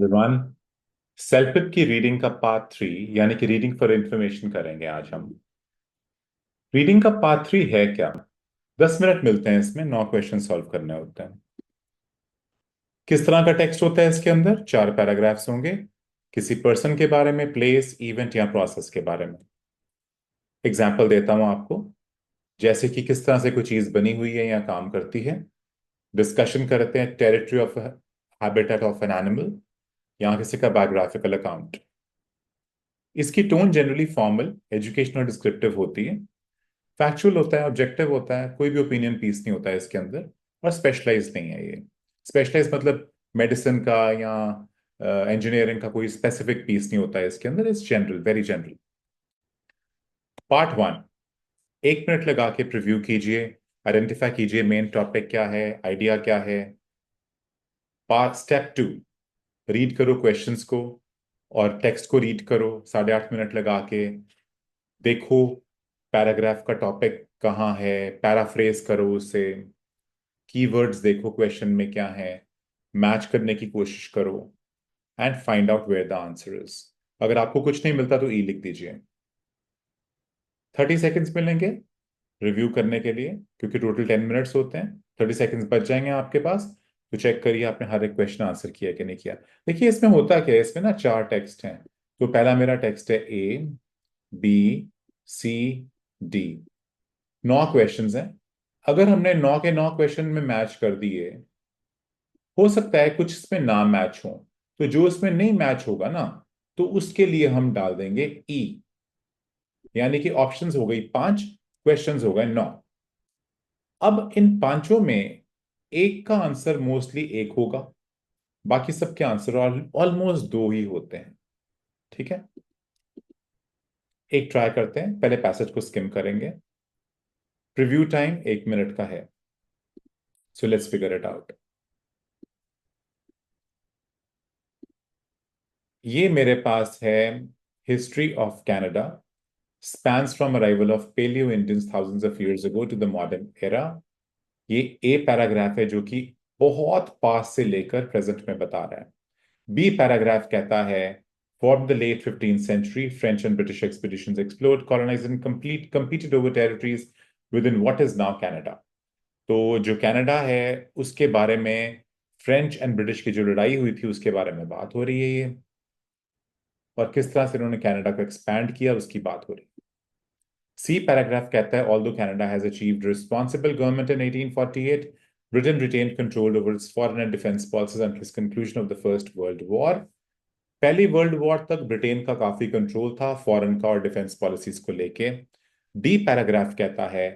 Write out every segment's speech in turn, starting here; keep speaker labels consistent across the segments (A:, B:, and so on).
A: Everyone. Self help की reading का part 3 यानी कि रीडिंग फॉर इंफॉर्मेशन करेंगे आज हम। रीडिंग का पार्ट 3 है क्या? 10 मिनट मिलते हैं, इसमें 9 क्वेश्चन सॉल्व करने होते हैं। किस तरह का टेक्स्ट होता है इसके अंदर? 4 पैराग्राफ्स होंगे, किसी पर्सन के बारे में, प्लेस, इवेंट या प्रोसेस के बारे में। एग्जाम्पल देता हूं आपको, जैसे कि किस तरह से कोई चीज बनी हुई है या काम करती है। डिस्कशन करते हैं territory of habitat of an animal, यहाँ किसी का बायोग्राफिकल अकाउंट। इसकी tone generally formal, educational, descriptive होती है। फैक्चुअल होता है, ऑब्जेक्टिव होता है, कोई भी ओपिनियन पीस नहीं होता है इसके अंदर। और स्पेशलाइज नहीं है ये। स्पेशलाइज मतलब मेडिसिन का या इंजीनियरिंग का कोई स्पेसिफिक पीस नहीं होता है इसके अंदर। It's general, very general. Part 1, 1 minute लगा के प्रिव्यू कीजिए, आइडेंटिफाई कीजिए मेन टॉपिक क्या है, आइडिया क्या है। पार्ट स्टेप 2, रीड करो क्वेश्चंस को और टेक्स्ट को रीड करो 8.5 मिनट लगा के। देखो पैराग्राफ का टॉपिक कहाँ है, पैराफ्रेज करो उसे। कीवर्ड्स देखो क्वेश्चन में क्या है, मैच करने की कोशिश करो and find out where the answer is. अगर आपको कुछ नहीं मिलता तो ई लिख दीजिए। 30 सेकेंड्स मिलेंगे रिव्यू करने के लिए, क्योंकि टोटल 10 मिनट्स होते हैं। 30 सेकेंड्स बच जाएंगे आपके पास, तो चेक करिए आपने हर एक क्वेश्चन आंसर किया कि नहीं किया। देखिए इसमें होता क्या है, इसमें ना 4 टेक्स्ट हैं। तो पहला मेरा टेक्स्ट है ए, बी, सी, डी। 9 क्वेश्चंस हैं। अगर हमने 9 के 9 क्वेश्चन में मैच कर दिए, हो सकता है कुछ इसमें ना मैच हो। तो जो इसमें नहीं मैच होगा ना, तो उसके लिए हम डाल देंगे ई। यानी कि ऑप्शंस हो गई 5, क्वेश्चंस हो गए 9। अब इन पांचों में एक का आंसर मोस्टली एक होगा, बाकी सबके आंसर ऑलमोस्ट दो ही होते हैं। ठीक है, एक ट्राई करते हैं, पहले पैसेज को स्किम करेंगे। प्रीव्यू टाइम 1 मिनट का है, so let's figure it out. ये मेरे पास है history of Canada, spans from arrival of Paleo Indians thousands of years ago to the modern era। ये ए पैराग्राफ है जो कि बहुत पास से लेकर प्रेजेंट में बता रहा है। बी पैराग्राफ कहता है from the late 15th century French and British expeditions explored, colonized and competed over territories within what is now Canada। तो जो कनाडा है उसके बारे में, फ्रेंच एंड ब्रिटिश की जो लड़ाई हुई थी उसके बारे में बात हो रही है ये, और किस तरह से इन्होंने कनाडा को एक्सपैंड किया उसकी बात हो रही है। सी पैराग्राफ कहता है although Canada has achieved responsible government in 1848, Britain retained control over it's foreign and defence policies until conclusion of the first world war. पहली वर्ल्ड वॉर तक ब्रिटेन का काफी कंट्रोल था फॉरेन का और डिफेंस पॉलिसीज को लेके। डी पैराग्राफ कहता है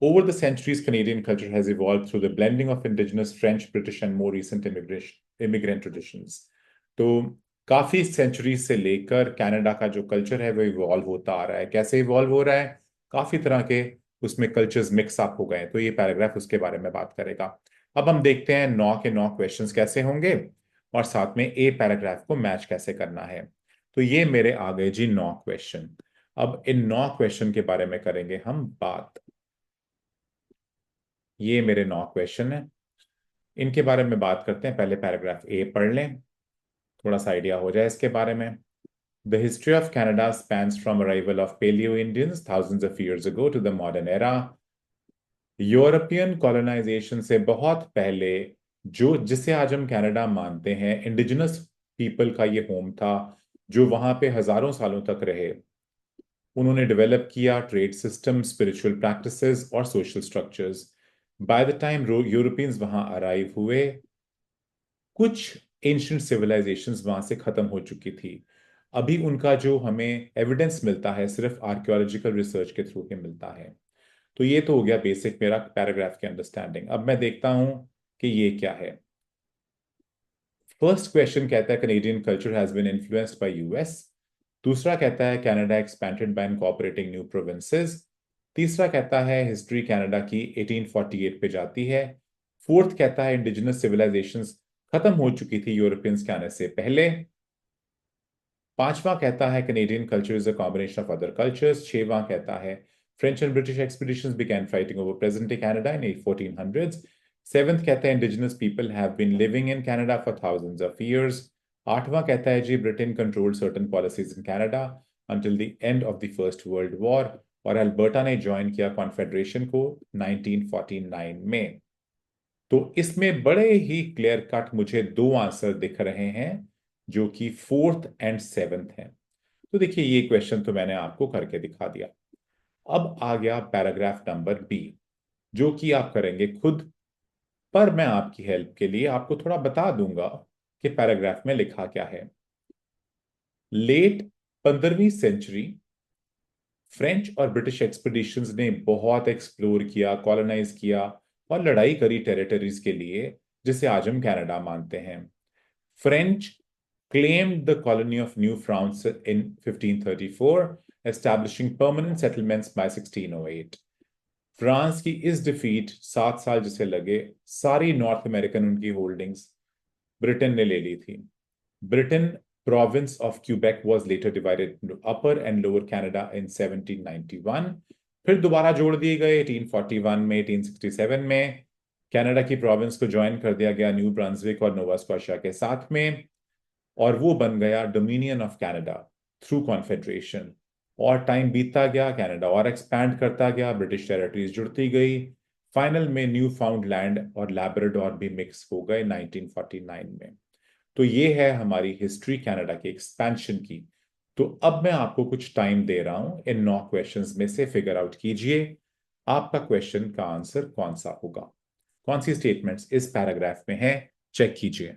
A: over the centuries Canadian culture has evolved through the blending of indigenous French, British and more recent immigrant traditions। तो काफी सेंचुरीज से लेकर कनाडा का जो कल्चर है वो इवॉल्व होता आ रहा है। कैसे इवॉल्व हो रहा है? काफी तरह के उसमें कल्चर्स मिक्स अप हो गए हैं, तो ये पैराग्राफ उसके बारे में बात करेगा। अब हम देखते हैं 9 के 9 क्वेश्चंस कैसे होंगे और साथ में ए पैराग्राफ को मैच कैसे करना है। तो ये मेरे आ गए जी 9 क्वेश्चन। अब इन 9 क्वेश्चन के बारे में करेंगे हम बात। ये मेरे 9 क्वेश्चन हैं, इनके बारे में बात करते हैं। पहले पैराग्राफ ए पढ़ लें, थोड़ा सा आइडिया हो जाए इसके बारे में। The history of Canada spans from arrival of Paleo Indians thousands of years ago to the modern era. European colonization से बहुत पहले, जो जिसे आज हम कनाडा मानते हैं, इंडिजिनस पीपल का ये होम था, जो वहां पे हजारों सालों तक रहे। उन्होंने डेवलप किया ट्रेड सिस्टम, स्पिरिचुअल प्रैक्टिसेस और social structures. By the time Europeans वहां अराइव हुए, कुछ एंशियंट सिविलाइजेशंस वहां से खत्म हो चुकी थी। अभी उनका जो हमें एविडेंस मिलता है सिर्फ आर्कियोलॉजिकल रिसर्च के थ्रू ही मिलता है। तो ये तो हो गया बेसिक मेरा पैराग्राफ की अंडरस्टैंडिंग। अब मैं देखता हूं कि ये क्या है। फर्स्ट क्वेश्चन कहता है Canadian culture has been influenced by US. दूसरा कहता है Canada expanded by incorporating new provinces. तीसरा कहता है हिस्ट्री कनाडा की 1848 पे जाती है। फोर्थ कहता है इंडिजिनस सिविलाइजेशंस खत्म हो चुकी थी यूरोपियंस के आने से पहले। पांचवा कहता है Canadian culture is a combination of other cultures. छठवां कहता है French and British expeditions began fighting over present day Canada in 1400s। Seventh कहता है indigenous people have been living in Canada for thousands of years. 8वां कहता है G Britain controlled certain policies in Canada until the end of the first world war, और Alberta ने join किया confederation को 1949 में। तो इसमें बड़े ही क्लियर कट मुझे दो आंसर दिख रहे हैं जो कि फोर्थ एंड सेवेंथ हैं। तो देखिए ये क्वेश्चन तो मैंने आपको करके दिखा दिया। अब आ गया पैराग्राफ नंबर बी, जो कि आप करेंगे खुद, पर मैं आपकी हेल्प के लिए आपको थोड़ा बता दूंगा कि पैराग्राफ में लिखा क्या है। लेट 15वीं सेंचुरी फ्रेंच और ब्रिटिश एक्सपीडिशंस ने बहुत एक्सप्लोर किया, कॉलोनाइज किया और लड़ाई करी टेरिटरीज के लिए जिसे आज हम कनाडा मानते हैं। French claimed the colony of New France in 1534, establishing permanent settlements by 1608. France की इस डिफीट 7 साल जिसे लगे, सारी नॉर्थ अमेरिकन उनकी होल्डिंग्स ब्रिटेन ने ले ली थी। Britain province of Quebec was later divided into Upper and Lower Canada in 1791। फिर दोबारा जोड़ दिए गए 1841 में, 1867 में कनाडा की प्रोविंस को ज्वाइन कर दिया गया न्यू ब्रंसविक और नोवा स्कॉशिया के साथ में, और वो बन गया dominion of Canada through confederation. और टाइम बीतता गया, कनाडा और एक्सपैंड करता गया, ब्रिटिश टेरिटरीज जुड़ती गई, फाइनल में न्यू फाउंड लैंड और लैब्राडोर भी मिक्स हो गए 1949 में। तो ये है हमारी हिस्ट्री कनाडा के एक्सपेंशन की। तो अब मैं आपको कुछ टाइम दे रहा हूं, इन 9 क्वेश्चंस में से फिगर आउट कीजिए आपका क्वेश्चन का आंसर कौन सा होगा, कौन सी स्टेटमेंट्स इस पैराग्राफ में है, चेक कीजिए।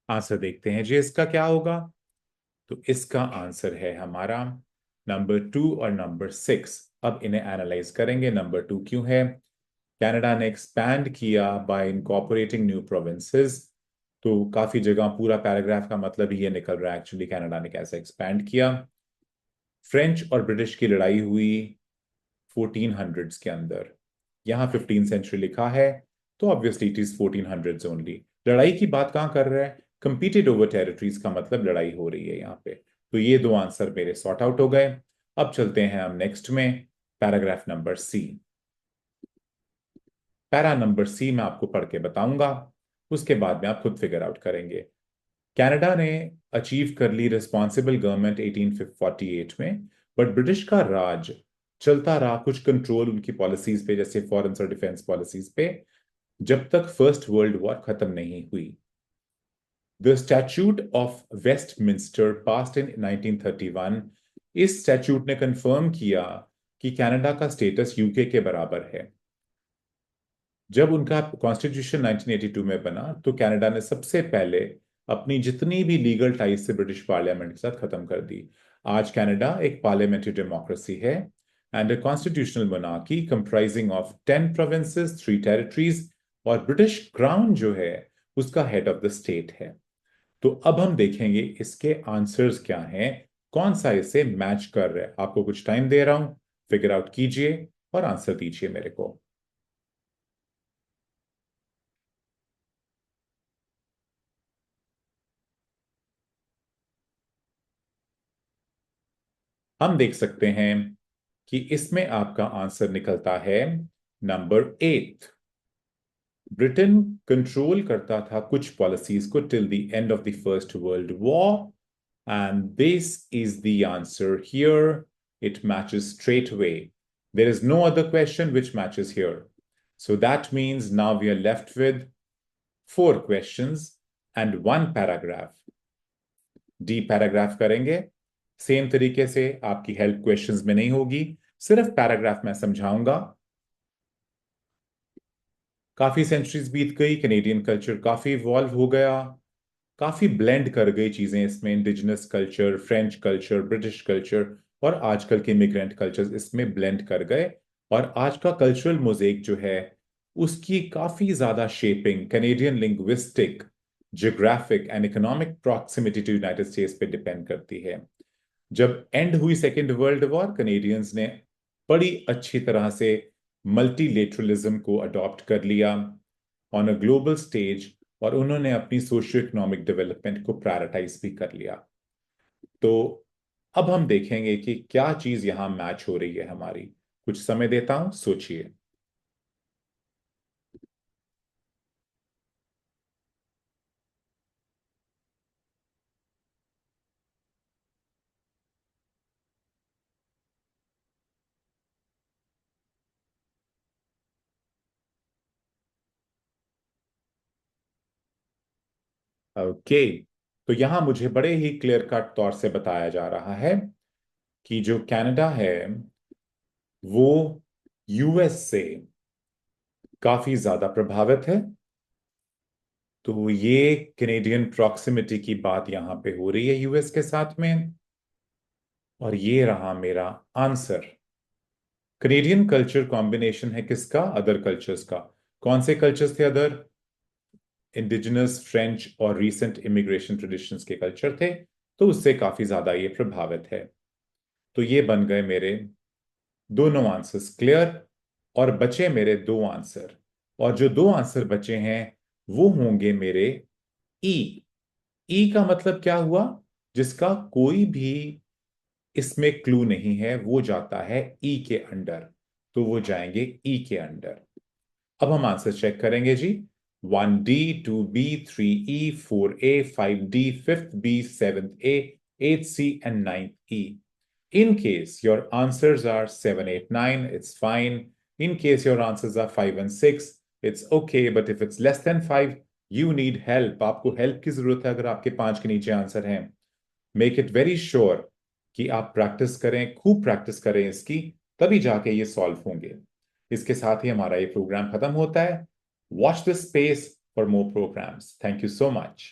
A: आंसर देखते हैं जी इसका क्या होगा। तो इसका आंसर है हमारा नंबर 2 और नंबर 6। अब इन्हें एनालाइज करेंगे। नंबर 2 क्यों है? कनाडा ने एक्सपैंड किया बाय इनकॉर्पोरेटिंग न्यू प्रोविंसेस। तो काफी जगह पूरा पैराग्राफ का मतलब ही ये निकल रहा है एक्चुअली कनाडा ने कैसे एक्सपैंड किया। फ्रेंच और ब्रिटिश की लड़ाई हुई 1400s के अंदर, यहाँ 15 सेंचुरी लिखा है, तो obviously it is 1400s only. लड़ाई की बात कहाँ कर रहा है? कंपीटेड ओवर टेरिटरीज का मतलब लड़ाई हो रही है यहाँ पे। तो ये दो आंसर मेरे सॉर्ट आउट हो गए। अब चलते हैं हम नेक्स्ट में, paragraph number C। Para number C मैं आपको पढ़ के बताऊंगा, उसके बाद में आप खुद फिगर आउट करेंगे। कनाडा ने अचीव कर ली रिस्पॉन्सिबल गवर्नमेंट 1848 में, बट ब्रिटिश का राज चलता रहा, कुछ कंट्रोल उनकी पॉलिसीज पे जैसे फॉरेन और डिफेंस पॉलिसीज पे, जब तक फर्स्ट वर्ल्ड वॉर खत्म नहीं हुई। The statute of Westminster passed in 1931। इस स्टैट्यूट ने कंफर्म किया कि कनाडा का स्टेटस यूके के बराबर है। जब उनका कॉन्स्टिट्यूशन 1982 में बना तो कनाडा ने सबसे पहले अपनी जितनी भी लीगल टाइज से ब्रिटिश पार्लियामेंट के साथ खत्म कर दी। आज कनाडा एक पार्लियामेंट्री डेमोक्रेसी है and a constitutional monarchy comprising of 10 provinces, 3 territories, और ब्रिटिश क्राउन जो है उसका हेड ऑफ द स्टेट है। तो अब हम देखेंगे इसके आंसर्स क्या हैं, कौन सा इसे मैच कर रहा है। आपको कुछ टाइम दे रहा हूं, फिगर आउट कीजिए और आंसर दीजिए मेरे को। हम देख सकते हैं कि इसमें आपका आंसर निकलता है नंबर 8। ब्रिटेन कंट्रोल करता था कुछ पॉलिसीज को till the end of the first world war and this is the answer here. It matches straight away. There is no other question which matches here. So that means now we are left with 4 questions and 1 paragraph. D paragraph करेंगे same तरीके से, आपकी help questions में नहीं होगी, सिर्फ paragraph मैं समझाऊंगा। काफी सेंचुरीज बीत गई, कैनेडियन कल्चर काफी इवॉल्व हो गया, काफी ब्लेंड कर गई चीजें इसमें, indigenous culture, French culture, British culture और आजकल के इमिग्रेंट कल्चर्स इसमें ब्लेंड कर गए। और आज का कल्चरल मोज़ेक जो है उसकी काफी ज्यादा shaping Canadian linguistic, geographic and economic proximity to United States पे डिपेंड करती है। जब एंड हुई सेकेंड वर्ल्ड वॉर, कनेडियंस ने बड़ी अच्छी तरह से मल्टीलेटरलिज्म को अडॉप्ट कर लिया ऑन अ ग्लोबल स्टेज, और उन्होंने अपनी सोशियो इकोनॉमिक डेवलपमेंट को प्रायोरिटाइज भी कर लिया। तो अब हम देखेंगे कि क्या चीज यहां मैच हो रही है हमारी। कुछ समय देता हूं, सोचिए। ओके, तो यहां मुझे बड़े ही क्लियर कट तौर से बताया जा रहा है कि जो कनाडा है वो यूएस से काफी ज्यादा प्रभावित है। तो ये कैनेडियन प्रॉक्सिमिटी की बात यहां पे हो रही है यूएस के साथ में। और ये रहा मेरा आंसर। कैनेडियन कल्चर कॉम्बिनेशन है किसका? अदर कल्चर्स का। कौन से कल्चर्स थे अदर? इंडिजिनस, फ्रेंच और रीसेंट इमिग्रेशन ट्रेडिशंस के कल्चर थे। तो उससे काफी ज्यादा ये प्रभावित है। तो ये बन गए मेरे दोनों आंसर्स क्लियर। और बचे मेरे दो आंसर, और जो दो आंसर बचे हैं वो होंगे मेरे ई। ई का मतलब क्या हुआ? जिसका कोई भी इसमें क्लू नहीं है वो जाता है ई के अंडर। तो वो जाएंगे ई के अंडर। अब हम आंसर चेक करेंगे जी। 1D, 2B, 3E, 4A, 5D, 5th B, 7th A, 8th C and 9th E. In case your answers are 7, 8, 9, it's fine. In case your answers are 5 and 6, it's okay. But if it's less than 5, you need help. आपको help की जरूरत है अगर आपके 5 के नीचे answer हैं। Make it very sure कि आप प्रैक्टिस करें, खूब प्रैक्टिस करें इसकी, तभी जाके ये सॉल्व होंगे। इसके साथ ही हमारा ये प्रोग्राम खत्म होता है। Watch this space for more programs. Thank you so much.